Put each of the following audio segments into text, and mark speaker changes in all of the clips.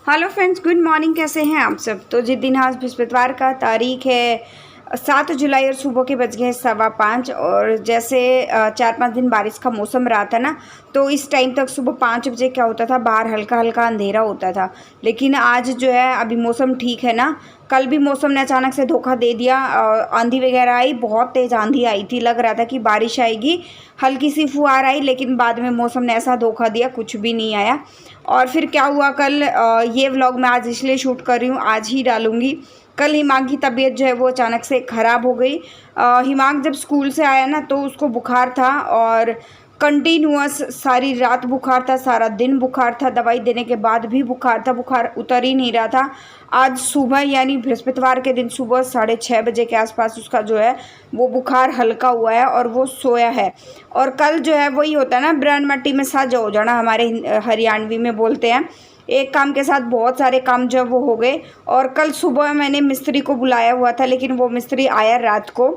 Speaker 1: Hello friends, good morning. कैसे हैं आप सब। तो जिस दिन आज बृहस्पतिवार का तारीख है 7 जुलाई और सुबह के बज गए 5:15। और जैसे 4-5 दिन बारिश का मौसम रहा था ना, तो इस टाइम तक सुबह 5 बजे क्या होता था, बाहर हल्का हल्का अंधेरा होता था। लेकिन आज जो है अभी मौसम ठीक है ना। कल भी मौसम ने अचानक से धोखा दे दिया। आंधी वगैरह आई, बहुत तेज़ आंधी आई थी, लग रहा था कि बारिश आएगी। हल्की सी फुहार आई, लेकिन बाद में मौसम ने ऐसा धोखा दिया, कुछ भी नहीं आया। और फिर क्या हुआ कल, ये व्लॉग मैं आज इसलिए शूट कर रही हूँ, आज ही डालूँगी। कल हिमांक की तबीयत जो है वो अचानक से ख़राब हो गई। हिमांक जब स्कूल से आया ना, तो उसको बुखार था और कंटिन्यूअस सारी रात बुखार था, सारा दिन बुखार था। दवाई देने के बाद भी बुखार था, बुखार उतर ही नहीं रहा था। आज सुबह यानी बृहस्पतिवार के दिन सुबह 6:30 बजे के आसपास उसका जो है वो बुखार हल्का हुआ है और वो सोया है। और कल जो है वही होता है ना, ब्रांड मट्टी में साजा हो जाना, हमारे हरियाणवी में बोलते हैं। एक काम के साथ बहुत सारे काम जो वो हो गए। और कल सुबह मैंने मिस्त्री को बुलाया हुआ था, लेकिन वो मिस्त्री आया रात को,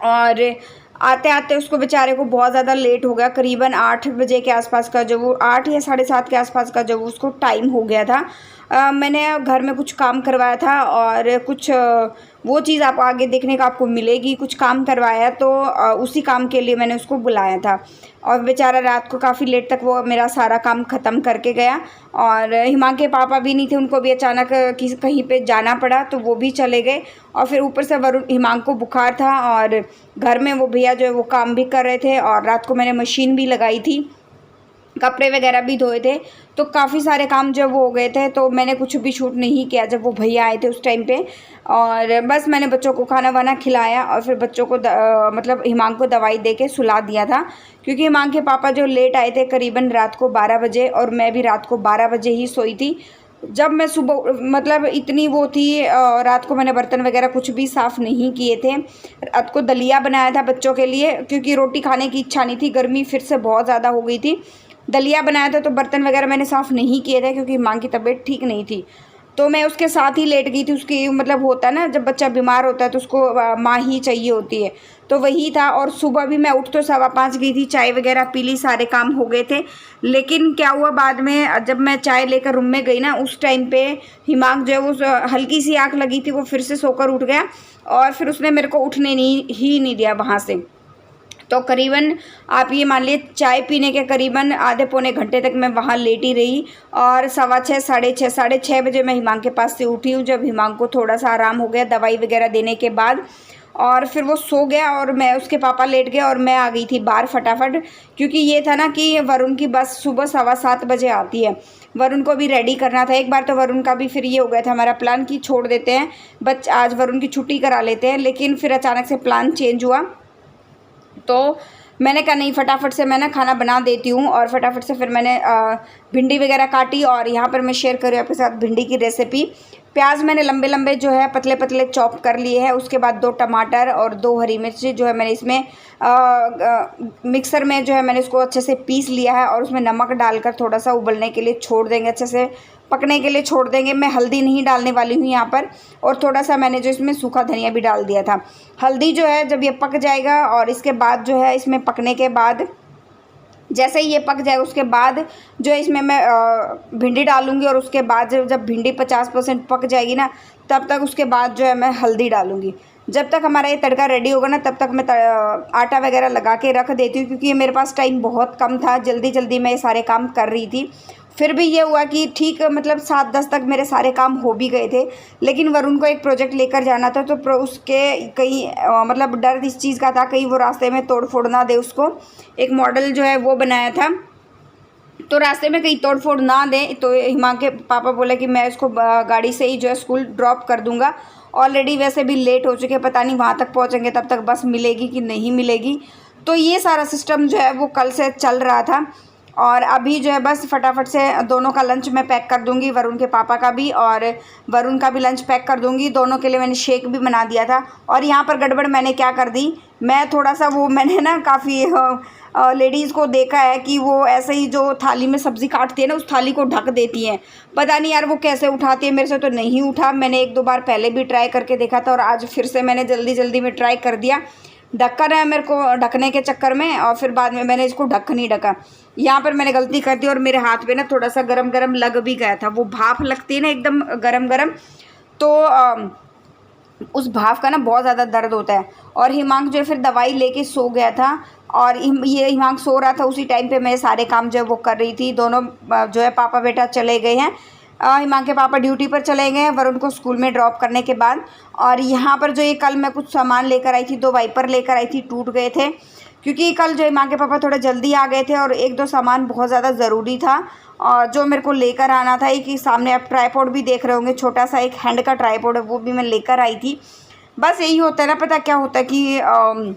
Speaker 1: और आते आते उसको बेचारे को बहुत ज़्यादा लेट हो गया। करीबन 8 बजे के आसपास का, जो वो 8 या 7:30 के आसपास का जो उसको टाइम हो गया था। मैंने घर में कुछ काम करवाया था और कुछ वो चीज़ आप आगे देखने का आपको मिलेगी। कुछ काम करवाया, तो उसी काम के लिए मैंने उसको बुलाया था। और बेचारा रात को काफ़ी लेट तक वो मेरा सारा काम ख़त्म करके गया। और हिमांक के पापा भी नहीं थे, उनको भी अचानक कहीं पे जाना पड़ा, तो वो भी चले गए। और फिर ऊपर से वरुण हिमांक को बुखार था, और घर में वो भैया जो है वो काम भी कर रहे थे, और रात को मैंने मशीन भी लगाई थी, कपड़े वगैरह भी धोए थे। तो काफ़ी सारे काम जब वो हो गए थे, तो मैंने कुछ भी शूट नहीं किया जब वो भैया आए थे उस टाइम पे। और बस मैंने बच्चों को खाना वाना खिलाया, और फिर बच्चों को मतलब हिमांक को दवाई दे के सुला दिया था। क्योंकि हिमांक के पापा जो लेट आए थे करीबन रात को 12 बजे, और मैं भी रात को 12 बजे ही सोई थी। जब मैं सुबह मतलब इतनी वो थी, रात को मैंने बर्तन वगैरह कुछ भी साफ़ नहीं किए थे। रात को दलिया बनाया था बच्चों के लिए, क्योंकि रोटी खाने की इच्छा नहीं थी, गर्मी फिर से बहुत ज़्यादा हो गई थी। दलिया बनाया था, तो बर्तन वगैरह मैंने साफ़ नहीं किए थे, क्योंकि माँ की तबीयत ठीक नहीं थी। तो मैं उसके साथ ही लेट गई थी। उसकी मतलब होता है ना, जब बच्चा बीमार होता है तो उसको माँ ही चाहिए होती है, तो वही था। और सुबह भी मैं उठ तो 5:15 गई थी, चाय वगैरह पी ली, सारे काम हो गए थे। लेकिन क्या हुआ बाद में, जब मैं चाय लेकर रूम में गई ना, उस टाइम पे हिमांक जो है वो हल्की सी आँख लगी थी, वो फिर से सोकर उठ गया, और फिर उसने मेरे को उठने नहीं दिया वहाँ से। तो करीबन आप ये मान लीजिए चाय पीने के करीबन आधे पौने घंटे तक मैं वहाँ लेटी रही। और 6:15 साढ़े छः बजे मैं हिमांक के पास से उठी हूँ, जब हिमांक को थोड़ा सा आराम हो गया दवाई वगैरह देने के बाद। और फिर वो सो गया, और मैं उसके पापा लेट गए, और मैं आ गई थी बाहर फटाफट। क्योंकि ये था ना कि वरुण की बस सुबह 7:15 बजे आती है, वरुण को भी रेडी करना था। एक बार तो वरुण का भी फिर ये हो गया था हमारा प्लान कि छोड़ देते हैं आज वरुण की छुट्टी करा लेते हैं, लेकिन फिर अचानक से प्लान चेंज हुआ। तो मैंने कहा नहीं, फटाफट से मैं ना खाना बना देती हूँ। और फटाफट से फिर मैंने भिंडी वगैरह काटी, और यहाँ पर मैं शेयर कर रही हूँ आपके साथ भिंडी की रेसिपी। प्याज मैंने लंबे लंबे जो है पतले पतले चॉप कर लिए हैं। उसके बाद 2 टमाटर और 2 हरी मिर्ची जो है मैंने इसमें मिक्सर में जो है मैंने इसको अच्छे से पीस लिया है, और उसमें नमक डालकर थोड़ा सा उबलने के लिए छोड़ देंगे, अच्छे से पकने के लिए छोड़ देंगे। मैं हल्दी नहीं डालने वाली हूँ यहाँ पर, और थोड़ा सा मैंने जो इसमें सूखा धनिया भी डाल दिया था। हल्दी जो है जब ये पक जाएगा, और इसके बाद जो है इसमें पकने के बाद जैसे ही ये पक जाए, उसके बाद जो है इसमें मैं भिंडी डालूँगी। और उसके बाद जब भिंडी 50% पक जाएगी ना, तब तक उसके बाद जो है मैं हल्दी डालूँगी। जब तक हमारा ये तड़का रेडी होगा ना, तब तक मैं आटा वगैरह लगा के रख देती हूँ, क्योंकि मेरे पास टाइम बहुत कम था, जल्दी जल्दी मैं ये सारे काम कर रही थी। फिर भी ये हुआ कि ठीक मतलब 7-10 तक मेरे सारे काम हो भी गए थे। लेकिन वरुण को एक प्रोजेक्ट लेकर जाना था, तो उसके कहीं मतलब डर इस चीज़ का था, कहीं वो रास्ते में तोड़ फोड़ ना दे। उसको एक मॉडल जो है वो बनाया था, तो रास्ते में कहीं तोड़ फोड़ ना दे। तो हिमांक के पापा बोले कि मैं इसको गाड़ी से ही जो है स्कूल ड्रॉप कर दूंगा। ऑलरेडी वैसे भी लेट हो चुके, पता नहीं वहाँ तक पहुँचेंगे तब तक बस मिलेगी कि नहीं मिलेगी। तो ये सारा सिस्टम जो है वो कल से चल रहा था। और अभी जो है बस फटाफट से दोनों का लंच मैं पैक कर दूंगी, वरुण के पापा का भी और वरुण का भी लंच पैक कर दूंगी। दोनों के लिए मैंने शेक भी बना दिया था। और यहाँ पर गड़बड़ मैंने क्या कर दी, मैं थोड़ा सा वो मैंने ना काफ़ी लेडीज़ को देखा है कि वो ऐसे ही जो थाली में सब्ज़ी काटती है ना, उस थाली को ढक देती हैं। पता नहीं यार वो कैसे उठाती है, मेरे से तो नहीं उठा। मैंने 1-2 बार पहले भी ट्राई करके देखा था, और आज फिर से मैंने जल्दी जल्दी में ट्राई कर दिया। ढक्कन है मेरे को ढकने के चक्कर में, और फिर बाद में मैंने इसको ढक्कन ही ढका। यहाँ पर मैंने गलती कर दी और मेरे हाथ पे ना थोड़ा सा गरम गरम लग भी गया था। वो भाप लगती है ना एकदम गरम गरम, तो उस भाप का ना बहुत ज़्यादा दर्द होता है। और हिमांक जो है फिर दवाई लेके सो गया था, और ये हिमांक सो रहा था उसी टाइम पे मैं सारे काम जो है वो कर रही थी। दोनों जो है पापा बेटा चले गए हैं। हिमांक के पापा ड्यूटी पर चले गए हैं वरुण को स्कूल में ड्रॉप करने के बाद। और यहाँ पर जो ये कल मैं कुछ सामान लेकर आई थी, 2 वाइपर लेकर आई थी, टूट गए थे क्योंकि कल जो हिमांक के पापा थोड़ा जल्दी आ गए थे और 1-2 सामान बहुत ज़्यादा ज़रूरी था और जो मेरे को लेकर आना था। कि सामने आप ट्राईपॉड भी देख रहे होंगे, छोटा सा एक हैंड का ट्राईपॉड है, वो भी मैं लेकर आई थी। बस यही होता है ना, पता क्या होता है कि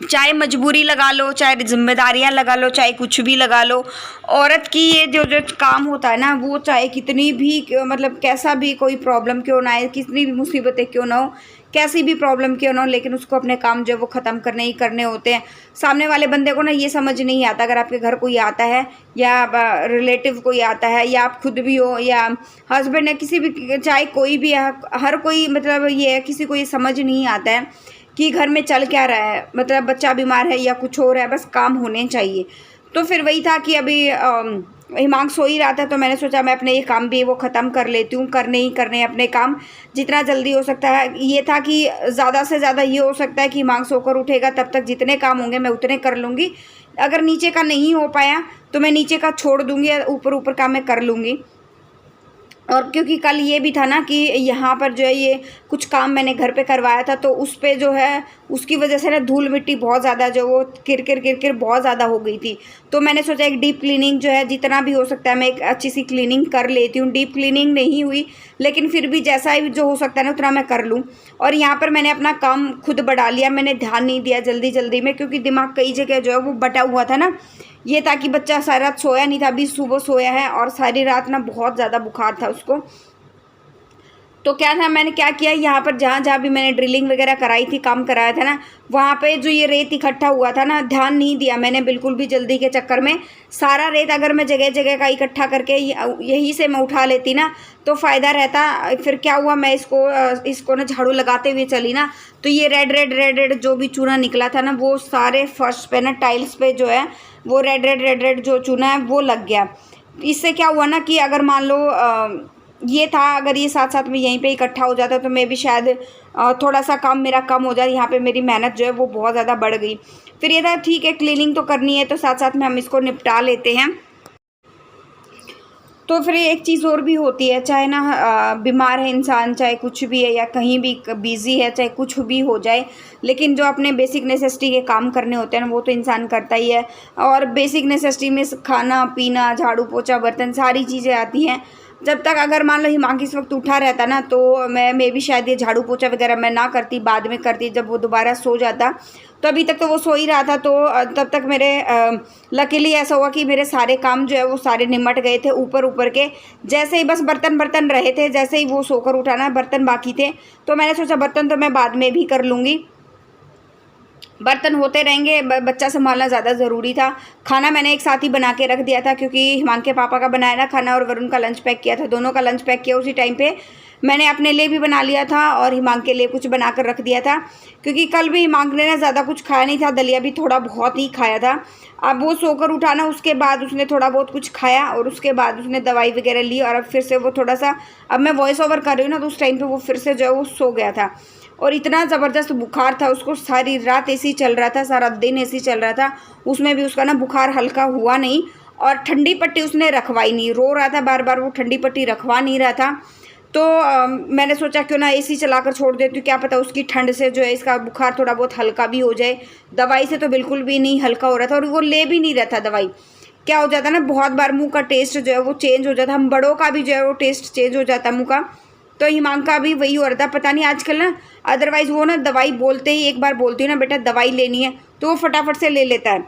Speaker 1: चाहे मजबूरी लगा लो, चाहे जिम्मेदारियां लगा लो, चाहे कुछ भी लगा लो, औरत की ये जो जो काम होता है ना, वो चाहे कितनी भी मतलब कैसा भी कोई प्रॉब्लम क्यों ना आए, कितनी भी मुसीबतें क्यों ना हो, कैसी भी प्रॉब्लम क्यों ना हो, लेकिन उसको अपने काम जो है वो ख़त्म करने ही करने होते हैं। सामने वाले बंदे को ना ये समझ नहीं आता, अगर आपके घर कोई आता है या रिलेटिव कोई आता है या आप खुद भी हो या हस्बैंड है, किसी भी, चाहे कोई भी, हर कोई, मतलब ये है किसी को ये समझ नहीं आता है कि घर में चल क्या रहा है, मतलब बच्चा बीमार है या कुछ हो रहा है, बस काम होने चाहिए। तो फिर वही था कि अभी हिमांक सो ही रहा था, तो मैंने सोचा मैं अपने ये काम भी वो ख़त्म कर लेती हूँ, करने ही करने अपने काम जितना जल्दी हो सकता है। ये था कि ज़्यादा से ज़्यादा ये हो सकता है कि हिमांक सोकर उठेगा तब तक जितने काम होंगे मैं उतने कर लूँगी। अगर नीचे का नहीं हो पाया तो मैं नीचे का छोड़ दूँगी, ऊपर ऊपर का मैं कर लूँगी। और क्योंकि कल ये भी था ना कि यहाँ पर जो है ये कुछ काम मैंने घर पे करवाया था, तो उस पे जो है उसकी वजह से ना धूल मिट्टी बहुत ज़्यादा जो वो किरकिर बहुत ज़्यादा हो गई थी। तो मैंने सोचा एक डीप क्लीनिंग जो है जितना भी हो सकता है मैं एक अच्छी सी क्लीनिंग कर लेती हूँ। डीप क्लीनिंग नहीं हुई लेकिन फिर भी जैसा ही जो हो सकता है ना उतना मैं कर लूँ। और यहाँ पर मैंने अपना काम खुद बढ़ा लिया, मैंने ध्यान नहीं दिया जल्दी जल्दी में, क्योंकि दिमाग कई जगह जो है वो बटा हुआ था ना। ये था कि बच्चा सारी रात सोया नहीं था, अभी सुबह सोया है और सारी रात ना बहुत ज़्यादा बुखार था उसको। तो क्या था, मैंने क्या किया, यहाँ पर जहाँ जहाँ भी मैंने ड्रिलिंग वगैरह कराई थी, काम कराया था ना, वहाँ पे जो ये रेत इकट्ठा हुआ था ना, ध्यान नहीं दिया मैंने बिल्कुल भी। जल्दी के चक्कर में सारा रेत अगर मैं जगह जगह का इकट्ठा करके यहीं से मैं उठा लेती ना तो फ़ायदा रहता। फिर क्या हुआ, मैं इसको ना झाड़ू लगाते हुए चली ना, तो ये रेड जो भी चूना निकला था ना, वो सारे फर्श पे ना, टाइल्स पे जो है वो रेड जो चूना है वो लग गया। इससे क्या हुआ ना कि अगर मान लो ये था, अगर ये साथ साथ में यहीं पे इकट्ठा हो जाता तो मैं भी शायद थोड़ा सा काम मेरा कम हो जाए। यहाँ पे मेरी मेहनत जो है वो बहुत ज़्यादा बढ़ गई। फिर ये था ठीक है, क्लीनिंग तो करनी है तो साथ साथ में हम इसको निपटा लेते हैं। तो फिर एक चीज़ और भी होती है, चाहे ना बीमार है इंसान, चाहे कुछ भी है या कहीं भी बिज़ी है, चाहे कुछ भी हो जाए, लेकिन जो अपने बेसिक नेसेसिटी के काम करने होते हैं ना वो तो इंसान करता ही है। और बेसिक नेसेसिटी में खाना पीना, झाड़ू पोछा, बर्तन, सारी चीज़ें आती हैं। जब तक अगर मान लो हिमांक इस वक्त उठा रहता ना तो मैं भी शायद ये झाड़ू पोछा वगैरह मैं ना करती, बाद में करती जब वो दोबारा सो जाता। तो अभी तक तो वो सो ही रहा था, तो तब तक मेरे लकीली ऐसा हुआ कि मेरे सारे काम जो है वो सारे निमट गए थे ऊपर के। जैसे ही बस बर्तन रहे थे, जैसे ही वो सोकर उठा ना बर्तन बाकी थे, तो मैंने सोचा बर्तन तो मैं बाद में भी कर लूँगी, बर्तन होते रहेंगे, बच्चा संभालना ज़्यादा ज़रूरी था। खाना मैंने एक साथ ही बना के रख दिया था क्योंकि हिमांक के पापा का बनाया ना खाना और वरुण का लंच पैक किया था, दोनों का लंच पैक किया उसी टाइम पे। मैंने अपने लिए भी बना लिया था और हिमांक के लिए कुछ बना कर रख दिया था, क्योंकि कल भी हिमांक ने ना ज़्यादा कुछ खाया नहीं था, दलिया भी थोड़ा बहुत ही खाया था। अब वो सोकर उठा ना, उसके बाद उसने थोड़ा बहुत कुछ खाया और उसके बाद उसने दवाई वगैरह ली और अब फिर से वो थोड़ा सा, अब मैं वॉइस ओवर कर रही हूँ ना, तो उस टाइम पर वो फिर से जो है वो सो गया था। और इतना ज़बरदस्त बुखार था उसको, सारी रात एसी चल रहा था, सारा दिन एसी चल रहा था, उसमें भी उसका ना बुखार हल्का हुआ नहीं। और ठंडी पट्टी उसने रखवाई नहीं, रो रहा था बार बार, वो ठंडी पट्टी रखवा नहीं रहा था। तो मैंने सोचा क्यों ना एसी चलाकर छोड़ देती हूँ, क्या पता उसकी ठंड से जो है इसका बुखार थोड़ा बहुत हल्का भी हो जाए। दवाई से तो बिल्कुल भी नहीं हल्का हो रहा था और वो ले भी नहीं रहा था दवाई। क्या हो जाता ना, बहुत बार मुँह का टेस्ट जो है वो चेंज हो जाता, हम बड़ों का भी जो है वो टेस्ट चेंज हो जाता मुँह का। तो हिमांक का भी वही हो रहा था, पता नहीं आजकल ना, अदरवाइज़ वो ना दवाई बोलते ही, एक बार बोलती हूँ ना बेटा दवाई लेनी है, तो वो फटाफट से ले लेता है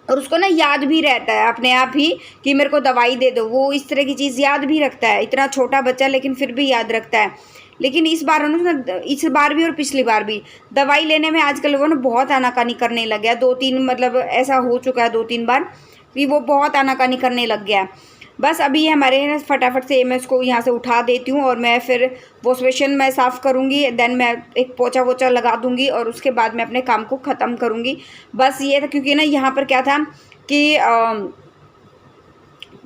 Speaker 1: और उसको ना याद भी रहता है अपने आप ही कि मेरे को दवाई दे दो। वो इस तरह की चीज़ याद भी रखता है, इतना छोटा बच्चा लेकिन फिर भी याद रखता है। लेकिन इस बार उन्होंने, इस बार भी और पिछली बार भी दवाई लेने में आजकल वो ना बहुत आनाकानी करने लग गया। 2-3 मतलब ऐसा हो चुका है 2-3 बार कि वो बहुत आनाकानी करने लग गया। बस अभी ये हमारे फटाफट से मैं इसको यहाँ से उठा देती हूँ और मैं फिर वॉश बेसिन मैं साफ़ करूँगी, देन मैं एक पोछा वोछा लगा दूँगी और उसके बाद मैं अपने काम को ख़त्म करूँगी। बस ये था, क्योंकि ना यहाँ पर क्या था कि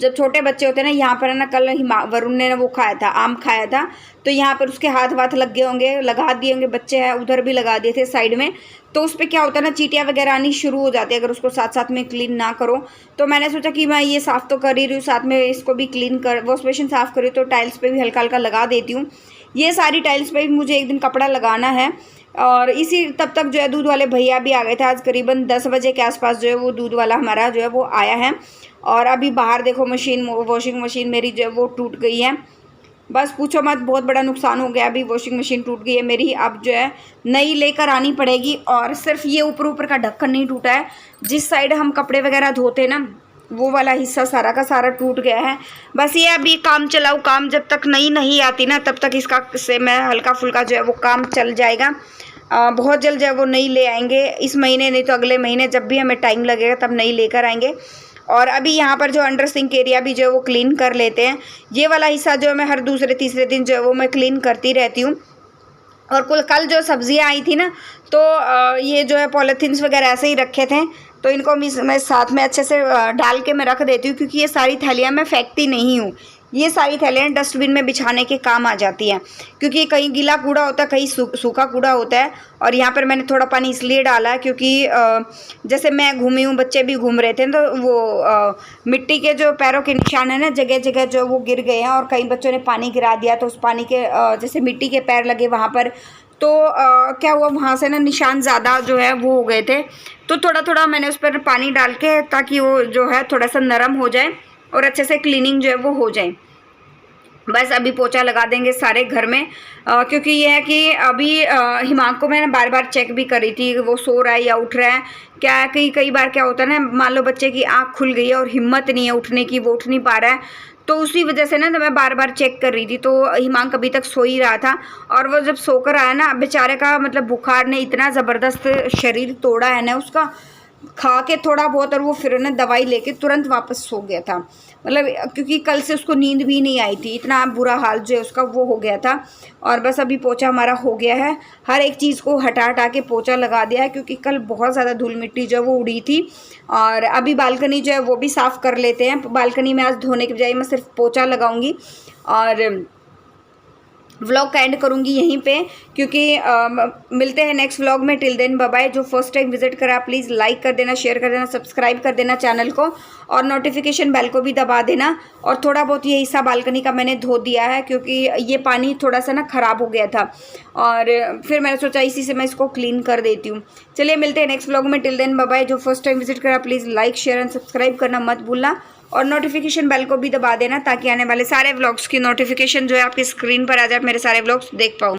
Speaker 1: जब छोटे बच्चे होते हैं ना, यहाँ पर ना कल वरुण ने ना वो खाया था, आम खाया था, तो यहाँ पर उसके हाथ वाथ लग गए होंगे, लगा दिए होंगे, बच्चे हैं उधर भी लगा दिए थे साइड में, तो उस पर क्या होता है ना, चींटियाँ वगैरह आनी शुरू हो जाती है अगर उसको साथ साथ में क्लीन ना करो। तो मैंने सोचा कि मैं ये साफ़ तो कर ही रही हूँ, साथ में इसको भी क्लीन कर, वॉश बेसिन साफ़ करी, तो टाइल्स पर भी हल्का हल्का लगा देती हूँ। ये सारी टाइल्स पर भी मुझे एक दिन कपड़ा लगाना है। और इसी तब तक जो है दूध वाले भैया भी आ गए थे, आज करीबन 10 बजे के आसपास जो है वो दूध वाला हमारा जो है वो आया है। और अभी बाहर देखो मशीन, वॉशिंग मशीन मेरी जो है वो टूट गई है। बस पूछो मत, बहुत बड़ा नुकसान हो गया, अभी वॉशिंग मशीन टूट गई है मेरी, अब जो है नई लेकर आनी पड़ेगी। और सिर्फ ये ऊपर ऊपर का ढक्कन नहीं टूटा है, जिस साइड हम कपड़े वगैरह धोते ना वो वाला हिस्सा सारा का सारा टूट गया है। बस ये अभी काम चलाऊ काम, जब तक नई नहीं आती ना तब तक इसका से मैं हल्का फुल्का जो है वो काम चल जाएगा। बहुत जल्द जो है वो नई ले आएंगे, इस महीने नहीं तो अगले महीने, जब भी हमें टाइम लगेगा तब नई लेकर आएंगे। और अभी यहाँ पर जो अंडर सिंक एरिया भी जो है वो क्लीन कर लेते हैं। ये वाला हिस्सा जो है मैं हर दूसरे तीसरे दिन जो है वो मैं क्लीन करती रहती हूँ। और कल जो सब्जियाँ आई थी ना, तो ये जो है पॉलीथीन्स वगैरह ऐसे ही रखे थे, तो इनको मैं साथ में अच्छे से डाल के मैं रख देती हूँ, क्योंकि ये सारी थैलियाँ मैं फेंकती नहीं हूँ। ये सारी थैलियाँ डस्टबिन में बिछाने के काम आ जाती हैं, क्योंकि कहीं गीला कूड़ा होता है, कहीं सूखा कूड़ा होता है। और यहाँ पर मैंने थोड़ा पानी इसलिए डाला है क्योंकि जैसे मैं घूमी हूँ, बच्चे भी घूम रहे थे, तो वो मिट्टी के जो पैरों के निशान है ना, जगह जगह जो वो गिर गए हैं, और कई बच्चों ने पानी गिरा दिया, तो उस पानी के जैसे मिट्टी के पैर लगे वहाँ पर, तो क्या हुआ, वहाँ से ना निशान ज़्यादा जो है वो हो गए थे। तो थोड़ा थोड़ा मैंने उस पर पानी डाल के, ताकि वो जो है थोड़ा सा नरम हो जाए और अच्छे से क्लीनिंग जो है वो हो जाए। बस अभी पोछा लगा देंगे सारे घर में, क्योंकि ये है कि अभी हिमांक को मैंने बार बार चेक भी करी थी, वो सो रहा है या उठ रहा है। क्या है कि कई बार क्या होता है ना, मान लो बच्चे की आँख खुल गई है और हिम्मत नहीं है उठने की, वो उठ नहीं पा रहा है, तो उसी वजह से ना तो मैं बार बार चेक कर रही थी। तो हिमांक अभी तक सो ही रहा था, और वो जब सोकर आया ना, बेचारे का मतलब बुखार ने इतना ज़बरदस्त शरीर तोड़ा है ना उसका, खा के थोड़ा बहुत, और वो फिर ना दवाई लेके तुरंत वापस सो गया था। मतलब क्योंकि कल से उसको नींद भी नहीं आई थी, इतना बुरा हाल जो है उसका वो हो गया था। और बस अभी पोछा हमारा हो गया है, हर एक चीज़ को हटा हटा के पोछा लगा दिया है, क्योंकि कल बहुत ज़्यादा धूल मिट्टी जो है वो उड़ी थी। और अभी बालकनी जो है वो भी साफ़ कर लेते हैं। बालकनी में आज धोने के बजाय मैं सिर्फ पोछा लगाऊंगी, और व्लॉग का एंड करूँगी यहीं पे, क्योंकि मिलते हैं नेक्स्ट व्लॉग में। Till then bye bye. जो फर्स्ट टाइम विजिट करा प्लीज़ लाइक कर देना, शेयर कर देना, सब्सक्राइब कर देना चैनल को, और नोटिफिकेशन बेल को भी दबा देना। और थोड़ा बहुत ये हिस्सा बालकनी का मैंने धो दिया है, क्योंकि ये पानी थोड़ा सा ना ख़राब हो गया था, और फिर मैंने सोचा इसी से मैं इसको क्लीन कर देती हूँ। चलिए मिलते हैं नेक्स्ट व्लॉग में। Till then bye bye. जो फर्स्ट टाइम विजिट करा please like share and subscribe करना मत भूलना, और नोटिफिकेशन बेल को भी दबा देना, ताकि आने वाले सारे व्लॉग्स की नोटिफिकेशन जो है आपकी स्क्रीन पर आ जाए, मेरे सारे व्लॉग्स देख पाऊँ।